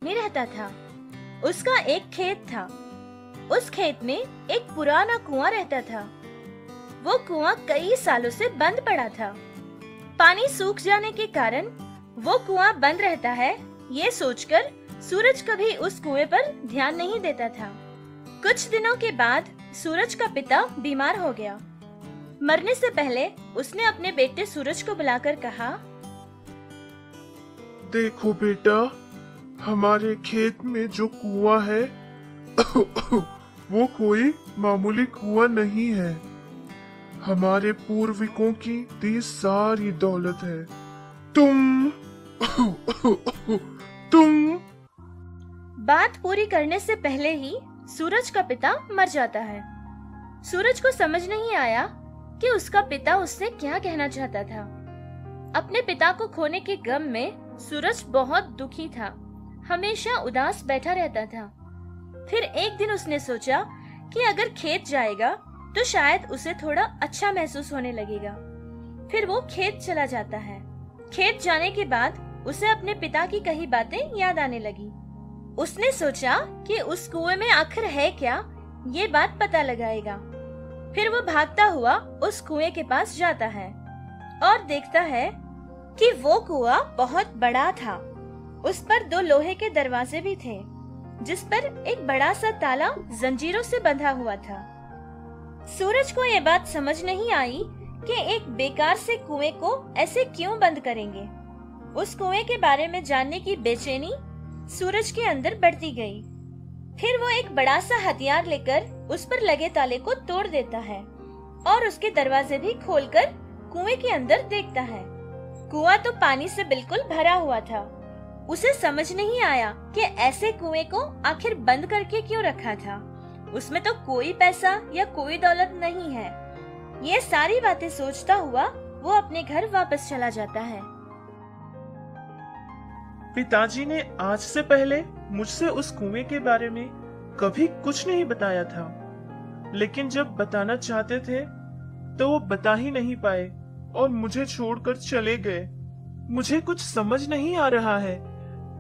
में रहता था। उसका एक खेत था। उस खेत में एक पुराना कुआं रहता था। वो कुआं कई सालों से बंद पड़ा था। पानी सूख जाने के कारण वो कुआं बंद रहता है, ये सोचकर सूरज कभी उस कुएं पर ध्यान नहीं देता था। कुछ दिनों के बाद सूरज का पिता बीमार हो गया। मरने से पहले उसने अपने बेटे सूरज को बुलाकर कहा, देखो बेटा, हमारे खेत में जो कुआं है वो कोई मामूली कुआं नहीं है। हमारे पूर्वजों की दी सारी दौलत है। तुम बात पूरी करने से पहले ही सूरज का पिता मर जाता है। सूरज को समझ नहीं आया कि उसका पिता उससे क्या कहना चाहता था। अपने पिता को खोने के गम में सूरज बहुत दुखी था, हमेशा उदास बैठा रहता था। फिर एक दिन उसने सोचा कि अगर खेत जाएगा तो शायद उसे थोड़ा अच्छा महसूस होने लगेगा। फिर वो खेत चला जाता है। खेत जाने के बाद उसे अपने पिता की कही बातें याद आने लगी। उसने सोचा कि उस कुएं में आखिर है क्या, ये बात पता लगाएगा। फिर वो भागता हुआ उस कुएं के पास जाता है और देखता है कि वो कुआं बहुत बड़ा था। उस पर 2 लोहे के दरवाजे भी थे, जिस पर एक बड़ा सा ताला जंजीरों से बंधा हुआ था। सूरज को ये बात समझ नहीं आई कि एक बेकार से कुएं को ऐसे क्यों बंद करेंगे। उस कुएं के बारे में जानने की बेचैनी सूरज के अंदर बढ़ती गई। फिर वो एक बड़ा सा हथियार लेकर उस पर लगे ताले को तोड़ देता है और उसके दरवाजे भी खोलकर कुएं के अंदर देखता है। कुआं तो पानी से बिल्कुल भरा हुआ था। उसे समझ नहीं आया कि ऐसे कुएं को आखिर बंद करके क्यों रखा था। उसमें तो कोई पैसा या कोई दौलत नहीं है। ये सारी बातें सोचता हुआ वो अपने घर वापस चला जाता है। पिताजी ने आज से पहले मुझसे उस कुएं के बारे में कभी कुछ नहीं बताया था, लेकिन जब बताना चाहते थे तो वो बता ही नहीं पाए और मुझे छोड़कर चले गए। मुझे कुछ समझ नहीं आ रहा है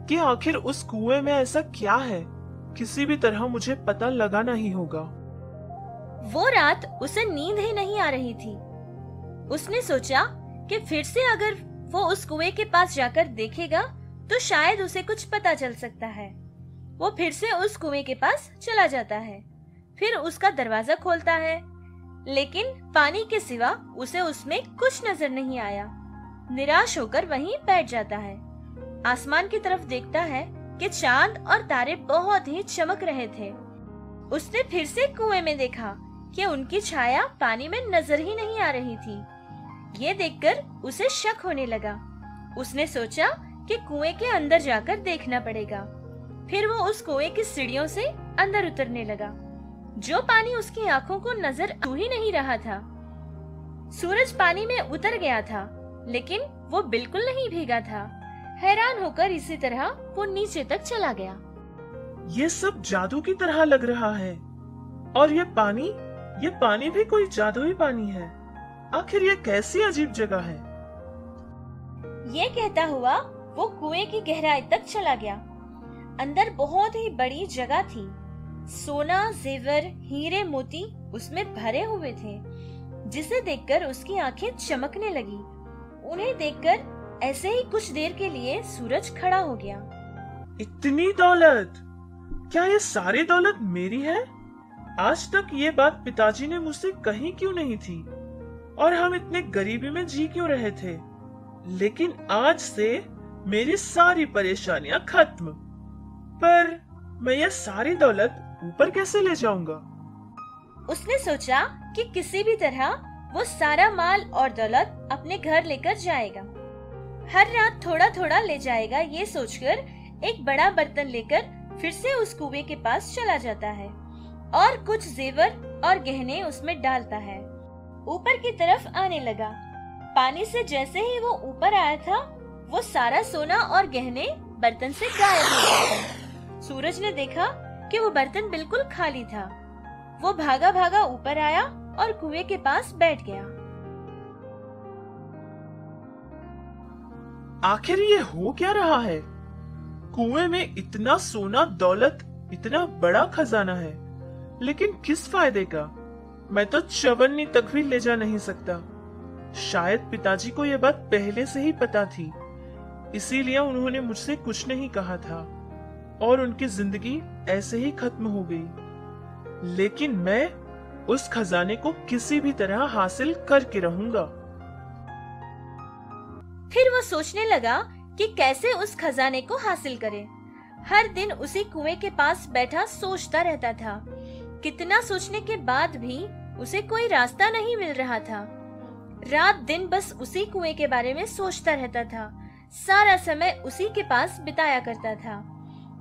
कि आखिर उस कुएं में ऐसा क्या है। किसी भी तरह मुझे पता लगाना ही होगा। वो रात उसे नींद ही नहीं आ रही थी। उसने सोचा कि फिर से अगर वो उस कुएं के पास जाकर देखेगा तो शायद उसे कुछ पता चल सकता है। वो फिर से उस कुएं के पास चला जाता है। फिर उसका दरवाजा खोलता है, लेकिन पानी के सिवा उसे उसमें कुछ नजर नहीं आया। निराश होकर वहीं बैठ जाता है। आसमान की तरफ देखता है कि चांद और तारे बहुत ही चमक रहे थे। उसने फिर से कुएं में देखा कि उनकी छाया पानी में नजर ही नहीं आ रही थी। ये देखकर उसे शक होने लगा। उसने सोचा कि कुएं के अंदर जाकर देखना पड़ेगा। फिर वो उस कुएं की सीढ़ियों से अंदर उतरने लगा। जो पानी उसकी आंखों को नजर आ ही नहीं रहा था। सूरज पानी में उतर गया था, लेकिन वो बिल्कुल नहीं भीगा था। हैरान होकर इसी तरह वो नीचे तक चला गया। ये सब जादू की तरह लग रहा है। और ये पानी भी कोई जादुई पानी है। आखिर ये कैसी अजीब जगह है। ये कहता हुआ वो कुएं की गहराई तक चला गया। अंदर बहुत ही बड़ी जगह थी। सोना, जेवर, हीरे, मोती उसमें भरे हुए थे, जिसे देखकर उसकी आंखें चमकने लगी। उन्हें देखकर ऐसे ही कुछ देर के लिए सूरज खड़ा हो गया। इतनी दौलत! क्या ये सारी दौलत मेरी है? आज तक ये बात पिताजी ने मुझसे कही क्यों नहीं थी और हम इतने गरीबी में जी क्यों रहे थे। लेकिन आज से मेरी सारी परेशानियां खत्म। पर मैं ये सारी दौलत ऊपर कैसे ले जाऊंगा? उसने सोचा कि किसी भी तरह वो सारा माल और दौलत अपने घर लेकर जाएगा। हर रात थोड़ा थोड़ा ले जाएगा, ये सोचकर एक बड़ा बर्तन लेकर फिर से उस कुएं के पास चला जाता है और कुछ जेवर और गहने उसमें डालता है। ऊपर की तरफ आने लगा। पानी से जैसे ही वो ऊपर आया था, वो सारा सोना और गहने बर्तन से गायब हो गए। सूरज ने देखा कि वो बर्तन बिल्कुल खाली था। वो भागा भागा ऊपर आया और कुएं के पास बैठ गया। आखिर ये हो क्या रहा है? कुएं में इतना सोना दौलत, इतना बड़ा खजाना है, लेकिन किस फायदे का? मैं तो चवन्नी तक भी ले जा नहीं सकता। शायद पिताजी को यह बात पहले से ही पता थी, इसीलिए उन्होंने मुझसे कुछ नहीं कहा था और उनकी जिंदगी ऐसे ही खत्म हो गई। लेकिन मैं उस खजाने को किसी भी तरह हासिल करके रहूंगा। फिर वो सोचने लगा कि कैसे उस खजाने को हासिल करे। हर दिन उसी कुएं के पास बैठा सोचता रहता था। कितना सोचने के बाद भी उसे कोई रास्ता नहीं मिल रहा था। रात दिन बस उसी कुएं के बारे में सोचता रहता था। सारा समय उसी के पास बिताया करता था।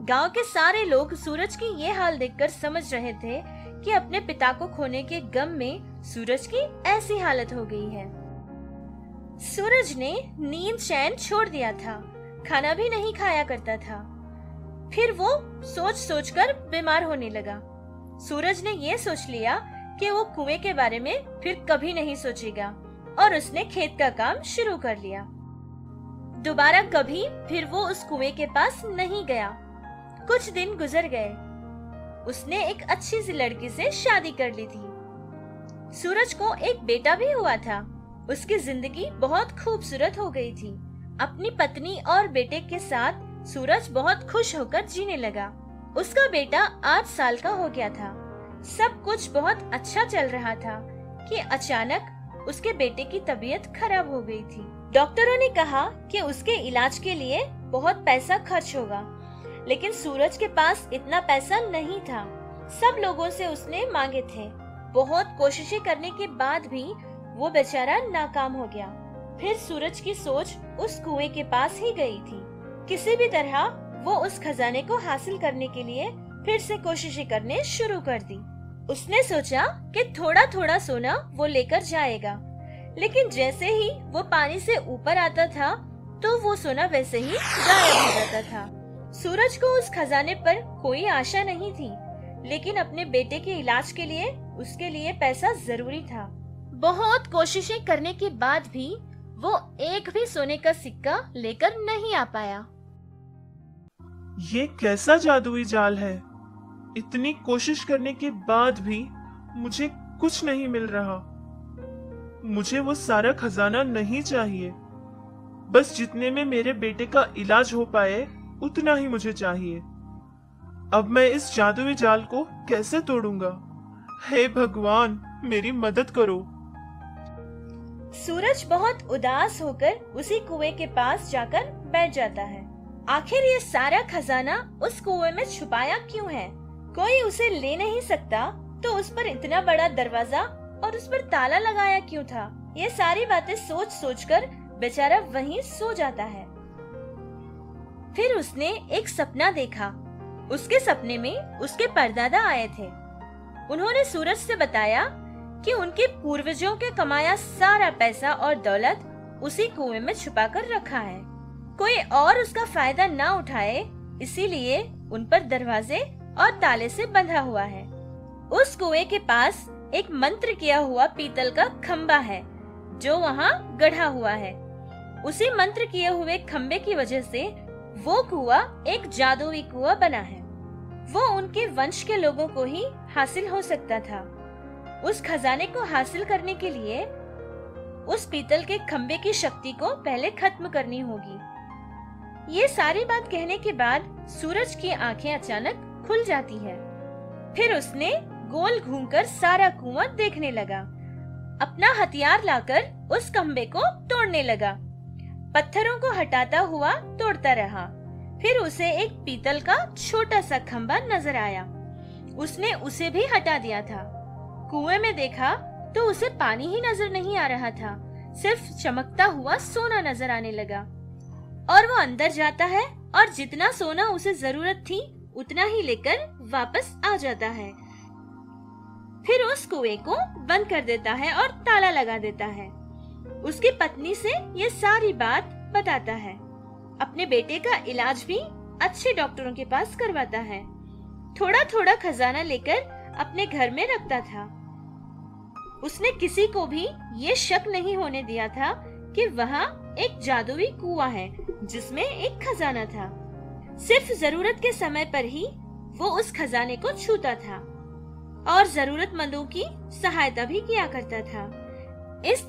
गांव के सारे लोग सूरज की ये हाल देखकर समझ रहे थे कि अपने पिता को खोने के गम में सूरज की ऐसी हालत हो गई है। सूरज ने नींद चैन छोड़ दिया था, खाना भी नहीं खाया करता था। फिर वो सोच सोचकर बीमार होने लगा। सूरज ने ये सोच लिया कि वो कुएं के बारे में फिर कभी नहीं सोचेगा और उसने खेत का काम शुरू कर लिया। दोबारा कभी फिर वो उस कुएं के पास नहीं गया। कुछ दिन गुजर गए। उसने एक अच्छी सी लड़की से शादी कर ली थी। सूरज को एक बेटा भी हुआ था। उसकी जिंदगी बहुत खूबसूरत हो गई थी। अपनी पत्नी और बेटे के साथ सूरज बहुत खुश होकर जीने लगा। उसका बेटा 8 साल का हो गया था। सब कुछ बहुत अच्छा चल रहा था कि अचानक उसके बेटे की तबीयत खराब हो गई थी। डॉक्टरों ने कहा कि उसके इलाज के लिए बहुत पैसा खर्च होगा, लेकिन सूरज के पास इतना पैसा नहीं था। सब लोगों से उसने मांगे थे। बहुत कोशिशें करने के बाद भी वो बेचारा नाकाम हो गया। फिर सूरज की सोच उस कुएं के पास ही गई थी। किसी भी तरह वो उस खजाने को हासिल करने के लिए फिर से कोशिशें करने शुरू कर दी। उसने सोचा कि थोड़ा थोड़ा सोना वो लेकर जाएगा, लेकिन जैसे ही वो पानी से ऊपर आता था तो वो सोना वैसे ही गायब हो जाता था। सूरज को उस खजाने पर कोई आशा नहीं थी, लेकिन अपने बेटे के इलाज के लिए उसके लिए पैसा जरूरी था। बहुत कोशिशें करने के बाद भी वो एक भी सोने का सिक्का लेकर नहीं आ पाया। ये कैसा जादुई जाल है? इतनी कोशिश करने के बाद भी मुझे कुछ नहीं मिल रहा। मुझे वो सारा खजाना नहीं चाहिए। बस जितने में मेरे बेटे का इलाज हो पाए उतना ही मुझे चाहिए। अब मैं इस जादुई जाल को कैसे तोड़ूंगा? हे भगवान, मेरी मदद करो। सूरज बहुत उदास होकर उसी कुएं के पास जाकर बैठ जाता है। आखिर ये सारा खजाना उस कुएं में छुपाया क्यों है? कोई उसे ले नहीं सकता तो उस पर इतना बड़ा दरवाजा और उस पर ताला लगाया क्यों था? ये सारी बातें सोच सोचकर बेचारा वहीं सो जाता है। फिर उसने एक सपना देखा। उसके सपने में उसके परदादा आए थे। उन्होंने सूरज से बताया कि उनके पूर्वजों के कमाया सारा पैसा और दौलत उसी कुएं में छुपा कर रखा है। कोई और उसका फायदा ना उठाए, इसीलिए उन पर दरवाजे और ताले से बंधा हुआ है। उस कुएं के पास एक मंत्र किया हुआ पीतल का खंबा है जो वहाँ गढ़ा हुआ है। उसी मंत्र किए हुए खंबे की वजह से वो कुआं एक जादुई कुआं बना है। वो उनके वंश के लोगों को ही हासिल हो सकता था। उस खजाने को हासिल करने के लिए उस पीतल के खंबे की शक्ति को पहले खत्म करनी होगी। ये सारी बात कहने के बाद सूरज की आंखें अचानक खुल जाती है। फिर उसने गोल घूमकर सारा कुआं देखने लगा। अपना हथियार लाकर उस खंबे को तोड़ने लगा। पत्थरों को हटाता हुआ तोड़ता रहा। फिर उसे एक पीतल का छोटा सा खंबा नजर आया। उसने उसे भी हटा दिया था। कुएं में देखा तो उसे पानी ही नजर नहीं आ रहा था, सिर्फ चमकता हुआ सोना नजर आने लगा। और वो अंदर जाता है और जितना सोना उसे जरूरत थी उतना ही लेकर वापस आ जाता है। फिर उस कुएं को बंद कर देता है और ताला लगा देता है। उसकी पत्नी से ये सारी बात बताता है। अपने बेटे का इलाज भी अच्छे डॉक्टरों के पास करवाता है। थोड़ा थोड़ा खजाना लेकर अपने घर में रखता था। उसने किसी को भी ये शक नहीं होने दिया था कि वहाँ एक जादुई कुआं है जिसमें एक खजाना था। सिर्फ जरूरत के समय पर ही वो उस खजाने को छूता था और जरूरतमंदों की सहायता भी किया करता था। इस